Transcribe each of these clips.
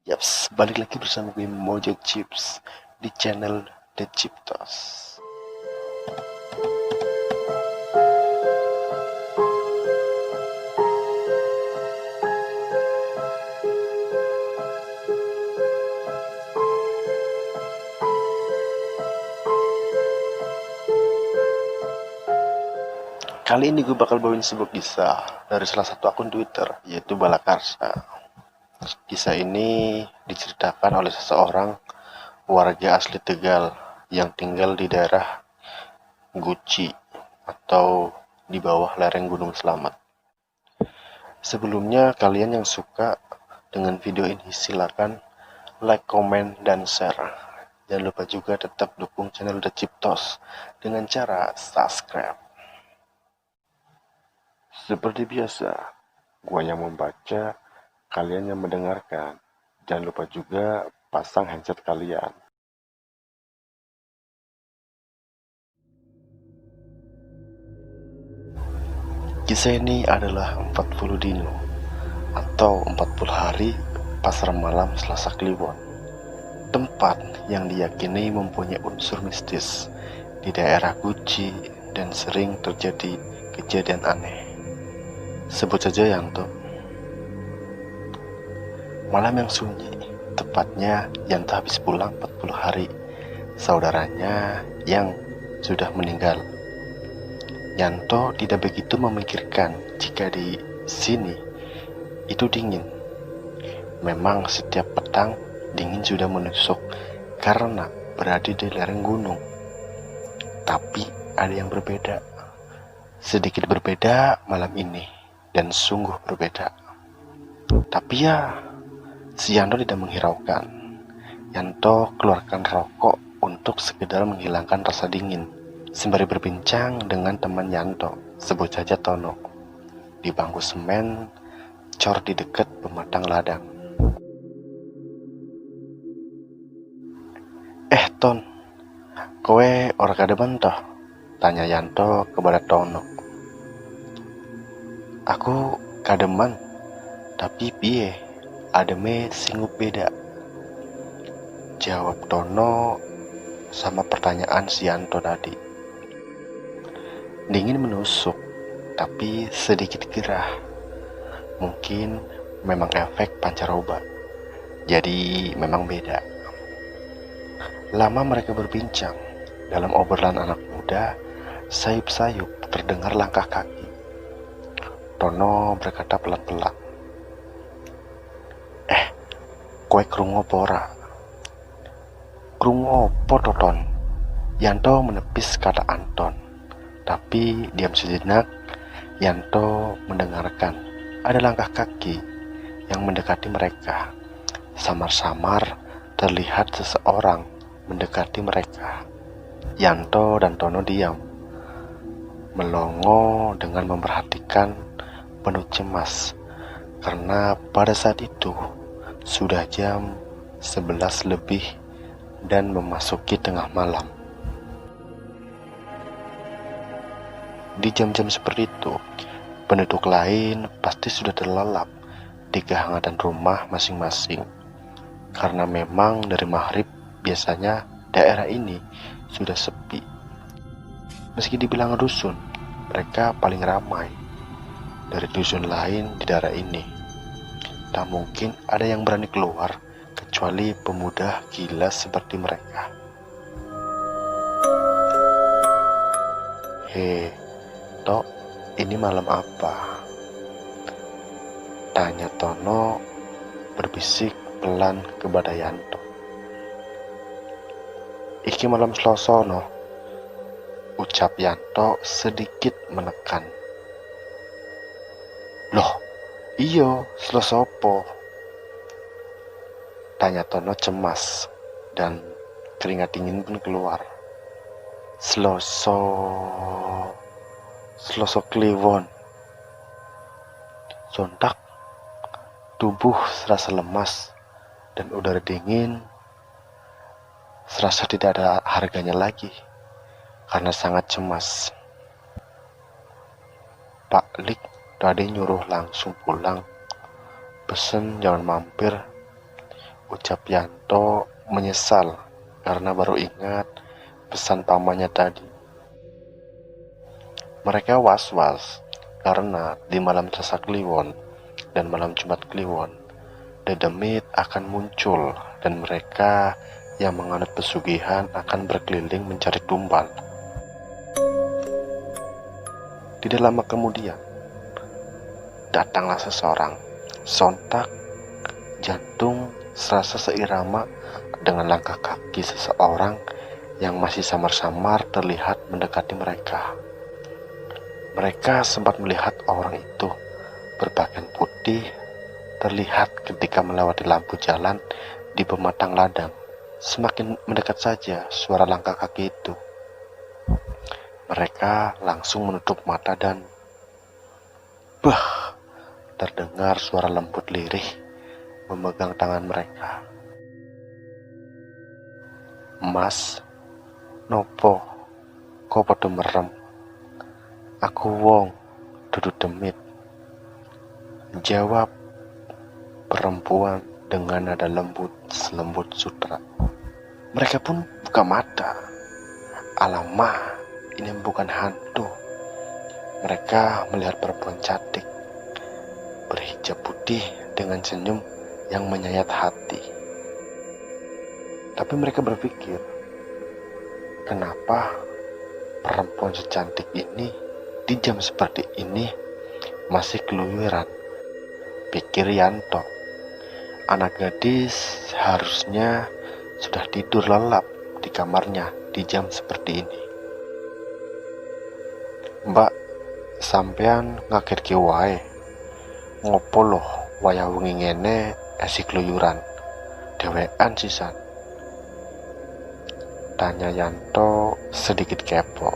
Yaps, balik lagi bersama gue Mojo Chips di channel The Chiptos. Kali ini gue bakal bawain sebuah kisah dari salah satu akun Twitter, yaitu Balakarsa. Kisah ini diceritakan oleh seseorang warga asli Tegal yang tinggal di daerah Guci atau di bawah lereng Gunung Selamat. Sebelumnya, kalian yang suka dengan video ini silakan like, komen, dan share. Jangan lupa juga tetap dukung channel The Chiptos dengan cara subscribe. Seperti biasa, gua yang membaca, kalian yang mendengarkan. Jangan lupa juga pasang headset kalian. Kisah ini adalah 40 Dino atau 40 hari pasar malam Selasa Kliwon. Tempat yang diyakini mempunyai unsur mistis di daerah Guci dan sering terjadi kejadian aneh. Sebut saja Yanto. Malam yang sunyi, tepatnya Yanto habis pulang 40 hari saudaranya yang sudah meninggal. Yanto tidak begitu memikirkan jika di sini itu dingin. Memang setiap petang dingin sudah menusuk karena berada di lereng gunung. Tapi ada yang berbeda. Sedikit berbeda malam ini dan sungguh berbeda. Tapi ya, si Yanto tidak menghiraukan. Yanto keluarkan rokok untuk sekedar menghilangkan rasa dingin. Sembari berbincang dengan teman Yanto, sebut saja Tono, di bangku semen, cor di dekat pematang ladang. Ton, kowe ora kademen toh? Tanya Yanto kepada Tono. Aku kademen, tapi piye? Ademe singup beda. Jawab Tono sama pertanyaan si Yanto tadi. Dingin menusuk, tapi sedikit gerah. Mungkin memang efek pancaroba. Jadi memang beda. Lama mereka berbincang. Dalam obrolan anak muda, sayup-sayup terdengar langkah kaki. Tono berkata pelan-pelan. Kowe krungu apa ora? Krungu apa Toton? Yanto menepis kata Anton. Tapi diam sejenak, Yanto mendengarkan ada langkah kaki yang mendekati mereka. Samar-samar terlihat seseorang mendekati mereka. Yanto dan Tono diam, melongo dengan memperhatikan penuh cemas, karena pada saat itu sudah jam 11 lebih dan memasuki tengah malam. Di jam-jam seperti itu, penduduk lain pasti sudah terlelap di kehangatan rumah masing-masing. Karena memang dari maghrib biasanya daerah ini sudah sepi. Meski dibilang dusun, mereka paling ramai dari dusun lain di daerah ini. Tak mungkin ada yang berani keluar kecuali pemuda gila seperti mereka. Tok, ini malam apa? Tanya Tono berbisik pelan kepada Yanto. Iki malam Selasa no, ucap Yanto sedikit menekan. Loh, iyo, Selasa apa? Tanya Tono cemas dan keringat dingin pun keluar. Selasa Kliwon. Sontak tubuh serasa lemas dan udara dingin serasa tidak ada harganya lagi karena sangat cemas. Pak Lik tadi nyuruh langsung pulang, pesen jangan mampir, ucap Yanto menyesal karena baru ingat pesan pamannya tadi. Mereka was-was karena di malam Selasa Kliwon dan malam Jumat Kliwon, dedemit akan muncul dan mereka yang menganut pesugihan akan berkeliling mencari tumbal. Tidak lama kemudian, datanglah seseorang. Sontak, jantung serasa seirama dengan langkah kaki seseorang yang masih samar-samar terlihat mendekati mereka. Mereka sempat melihat orang itu berpakaian putih terlihat ketika melewati lampu jalan di pematang ladang. Semakin mendekat saja suara langkah kaki itu. Mereka langsung menutup mata dan bah, terdengar suara lembut lirih memegang tangan mereka. Mas, nopo, kok padha merem? Aku wong, dudu demit. Jawab perempuan dengan nada lembut selembut sutra. Mereka pun buka mata. Alamah, ini bukan hantu. Mereka melihat perempuan cantik berhijab putih dengan senyum yang menyayat hati. Tapi mereka berpikir, kenapa perempuan secantik ini di jam seperti ini masih keluyuran? Pikir Yanto. Anak gadis harusnya sudah tidur lelap di kamarnya di jam seperti ini. Mbak, sampean ngagetke wae. Ngopo loh wayah wengi ngene esi keluyuran? Dewekan sisan. Tanya Yanto sedikit kepo.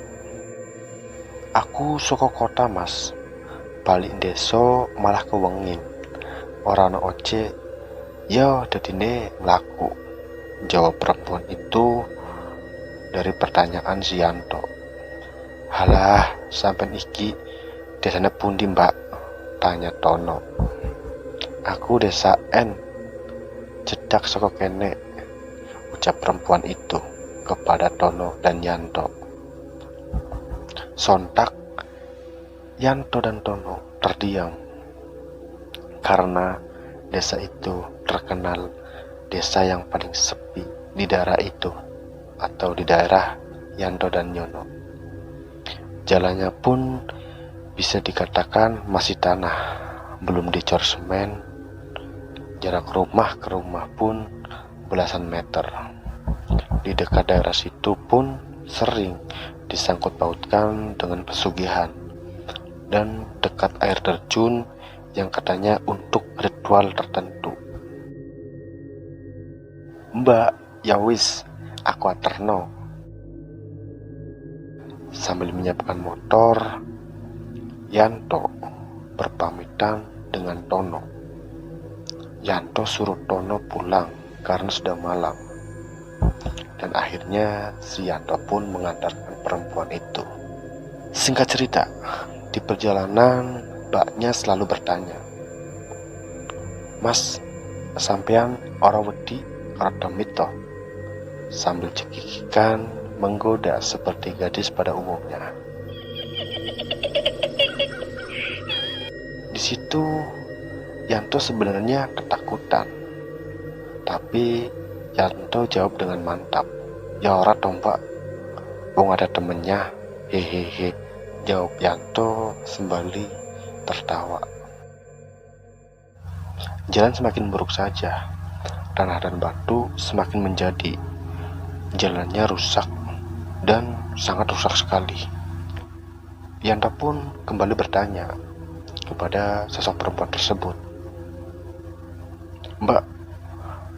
Aku saka kota, Mas. Balik desa malah kewengin. Ora ana ojek. Ya dadine mlaku. Jawab perempuan itu dari pertanyaan si Yanto. Halah, sampean iki desane pundi, Mbak? Tanya Tono. Aku desa N. Cedak saka kene. Ucap perempuan itu kepada Tono dan Yanto. Sontak Yanto dan Tono terdiam karena desa itu terkenal desa yang paling sepi di daerah itu atau di daerah Yanto dan Yono. Jalannya pun bisa dikatakan masih tanah, belum dicor semen. Jarak rumah ke rumah pun belasan meter. Di dekat daerah situ pun sering disangkut pautkan dengan pesugihan dan dekat air terjun yang katanya untuk ritual tertentu. Mbak, ya wis, aku aterno. Sambil menyiapkan motor, Yanto berpamitan dengan Tono. Yanto suruh Tono pulang karena sudah malam. Dan akhirnya si Yanto pun mengantarkan perempuan itu. Singkat cerita, di perjalanan mbaknya selalu bertanya, Mas, sampean ora wedi ora demit toh? Sambil cekikikan menggoda seperti gadis pada umumnya. Di situ Yanto sebenarnya ketakutan, tapi Yanto jawab dengan mantap. Ya ora dong, Pak, wong ada temennya. Hehehe, jawab Yanto sembali tertawa. Jalan semakin buruk saja. Tanah dan batu semakin menjadi. Jalannya rusak dan sangat rusak sekali. Yanto pun kembali bertanya kepada sosok perempuan tersebut. Mbak,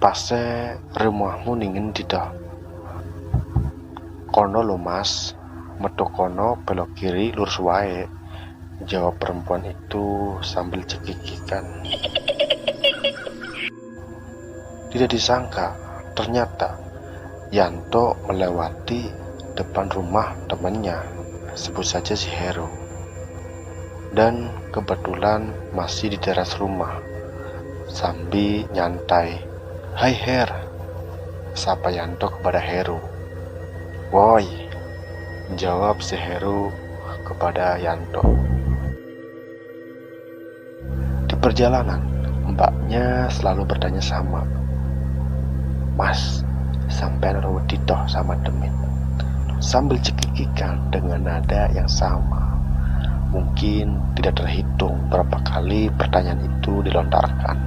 pase rumahmu ningin tidak? Kono lo Mas, metu kono belok kiri lurus wae. Jawab perempuan itu sambil cekikikan. Tidak disangka, ternyata Yanto melewati depan rumah temannya, sebut saja si Hero. Dan kebetulan masih di teras rumah, sambil nyantai "Hai Her," sapa Yanto kepada Heru. "Woi," jawab si Heru kepada Yanto. Di perjalanan, mbaknya selalu bertanya sama. "Mas, sampean wedi toh sama Demit?" Sambil cekikikan dengan nada yang sama. Mungkin tidak terhitung berapa kali pertanyaan itu dilontarkan.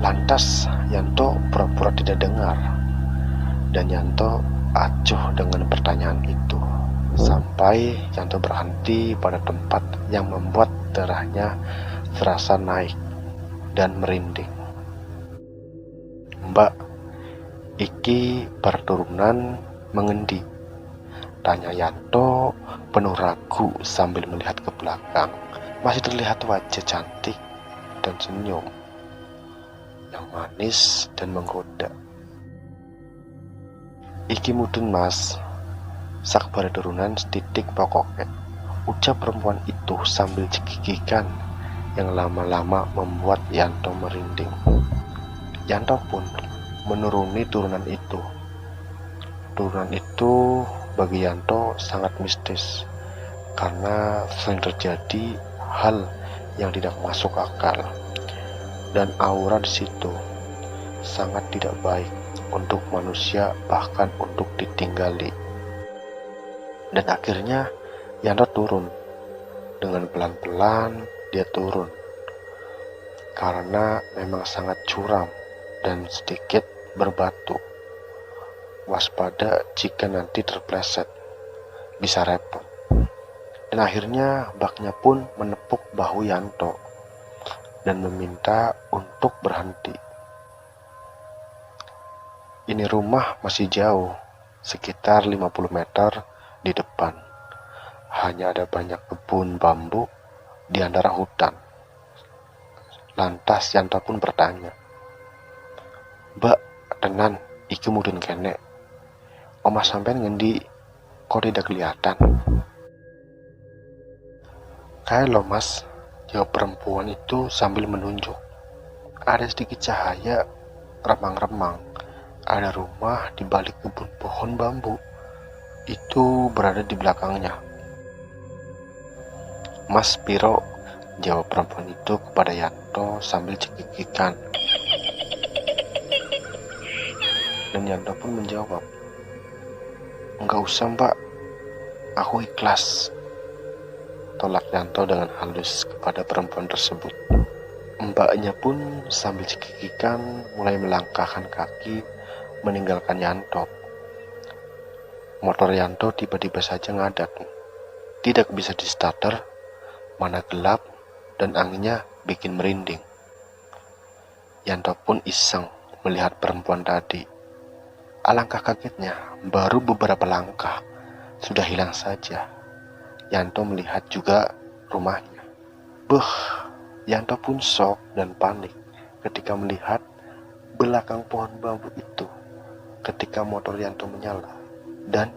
Lantas Yanto pura-pura tidak dengar, dan Yanto acuh dengan pertanyaan itu, sampai Yanto berhenti pada tempat yang membuat darahnya terasa naik dan merinding. "Mbak, iki berturunan mengendi?" tanya Yanto penuh ragu sambil melihat ke belakang. Masih terlihat wajah cantik dan senyum yang manis dan menggoda. "Iki mudun mas, sak bare turunan setitik pokoknya," ucap perempuan itu sambil cekikikan yang lama-lama membuat Yanto merinding. Yanto pun menuruni turunan itu. Turunan itu bagi Yanto sangat mistis, karena sering terjadi hal yang tidak masuk akal, dan aura di situ sangat tidak baik untuk manusia, bahkan untuk ditinggali. Dan akhirnya Yanto turun. Dengan pelan-pelan dia turun, karena memang sangat curam dan sedikit berbatu. Waspada jika nanti terpleset, bisa repot. Dan akhirnya baknya pun menepuk bahu Yanto dan meminta untuk berhenti. Ini rumah masih jauh, sekitar 50 meter di depan. Hanya ada banyak kebun bambu di antara hutan. Lantas Yanto pun bertanya, "Mbak, tenan iki mudun kene. Omah sampean ngendi? Kok tidak kelihatan?" "Kayak lo mas," jawab perempuan itu sambil menunjuk. "Ada sedikit cahaya remang-remang. Ada rumah di balik kebun pohon bambu. Itu berada di belakangnya." "Mas piro?" jawab perempuan itu kepada Yanto sambil cekikikan. Dan Yanto pun menjawab, "Enggak usah mbak, aku ikhlas," tolak Yanto dengan halus kepada perempuan tersebut. Mbaknya pun sambil cekikikan mulai melangkahkan kaki meninggalkan Yanto. Motor Yanto tiba-tiba saja ngadat. Tidak bisa di starter, mana gelap dan anginnya bikin merinding. Yanto pun iseng melihat perempuan tadi. Alangkah kagetnya, baru beberapa langkah sudah hilang saja. Yanto melihat juga rumahnya. Beuh, Yanto pun shock dan panik ketika melihat belakang pohon bambu itu. Ketika motor Yanto menyala dan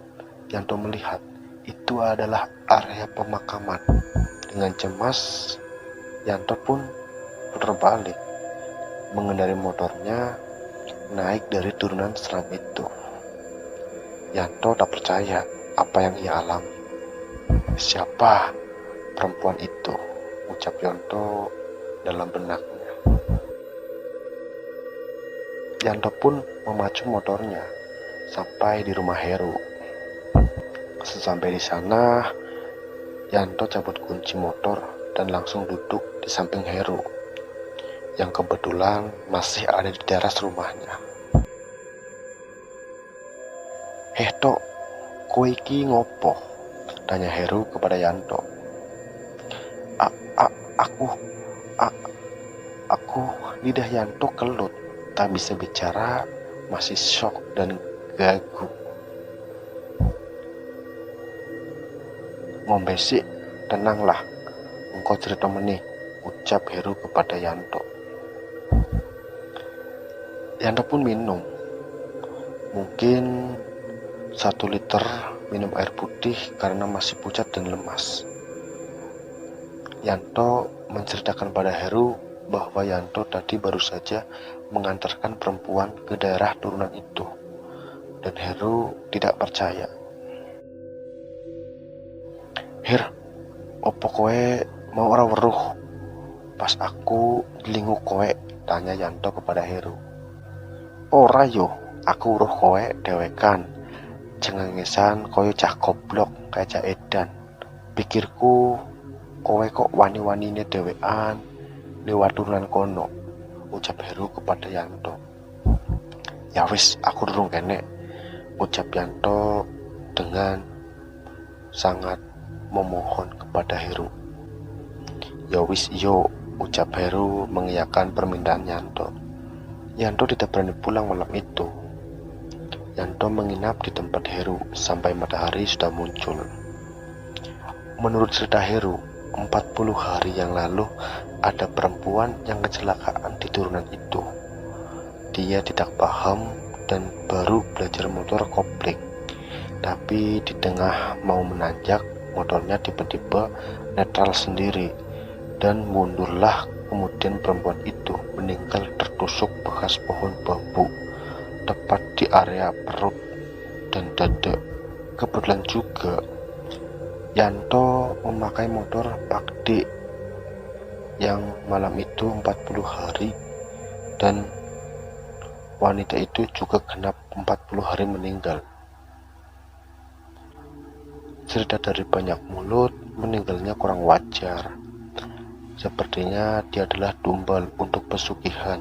Yanto melihat itu adalah area pemakaman. Dengan cemas, Yanto pun putar balik, mengendarai motornya naik dari turunan seram itu. Yanto tak percaya apa yang ia alami. "Siapa perempuan itu?" ucap Yanto dalam benaknya. Yanto pun memacu motornya sampai di rumah Heru. Sesampai di sana, Yanto cabut kunci motor dan langsung duduk di samping Heru, yang kebetulan masih ada di teras rumahnya. "Heh tok, kowe iki ngopo?" tanya Heru kepada Yanto. Aku, aku lidah Yanto kelut, tak bisa bicara, masih shock dan gagu. "Ngombe sik, tenanglah, engkau cerita meneh," ucap Heru kepada Yanto. Yanto pun minum. Mungkin 1 liter minum air putih karena masih pucat dan lemas. Yanto menceritakan pada Heru bahwa Yanto tadi baru saja mengantarkan perempuan ke daerah turunan itu, dan Heru tidak percaya. "Her, opo kowe mau ora weruh pas aku ngelingu kowe?" tanya Yanto kepada Heru. "Ora yo, aku weruh kowe dewekan, cengengesan koyo cah goblok kayak cah edan. Pikirku kowe kok wani-wanine dewekan lewat turunan kono," ucap Heru kepada Yanto. "Ya wis, aku durung kene," ucap Yanto dengan sangat memohon kepada Heru. "Ya wis yo," ucap Heru mengiyakan permintaan Yanto. Yanto tidak berani pulang malam itu. Yanto menginap di tempat Heru sampai matahari sudah muncul. Menurut cerita Heru, 40 hari yang lalu ada perempuan yang kecelakaan di turunan itu. Dia tidak paham dan baru belajar motor kopling. Tapi di tengah mau menanjak, motornya tiba-tiba netral sendiri dan mundurlah. Kemudian perempuan itu meninggal tertusuk bekas pohon bambu tepat di area perut dan dada. Kebetulan juga Yanto memakai motor Pakde yang malam itu 40 hari, dan wanita itu juga genap 40 hari meninggal. Cerita dari banyak mulut, meninggalnya kurang wajar. Sepertinya dia adalah tumbal untuk pesugihan,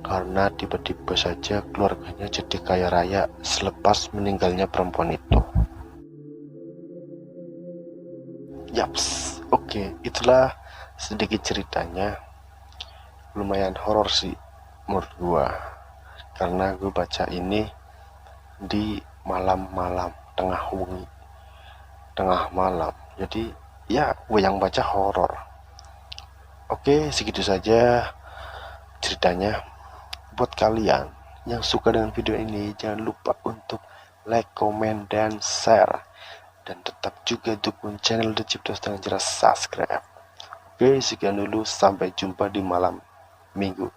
karena tiba-tiba saja keluarganya jadi kaya raya selepas meninggalnya perempuan itu. Yaps, oke, itulah sedikit ceritanya. Lumayan horor sih menurut gua, karena gue baca ini di malam-malam, tengah malam. Jadi ya gue yang baca horor. Oke, segitu saja ceritanya. Buat kalian yang suka dengan video ini, jangan lupa untuk like, comment, dan share. Dan tetap juga dukung channel The Ciptos dengan cara subscribe. Oke, sekian dulu. Sampai jumpa di malam minggu.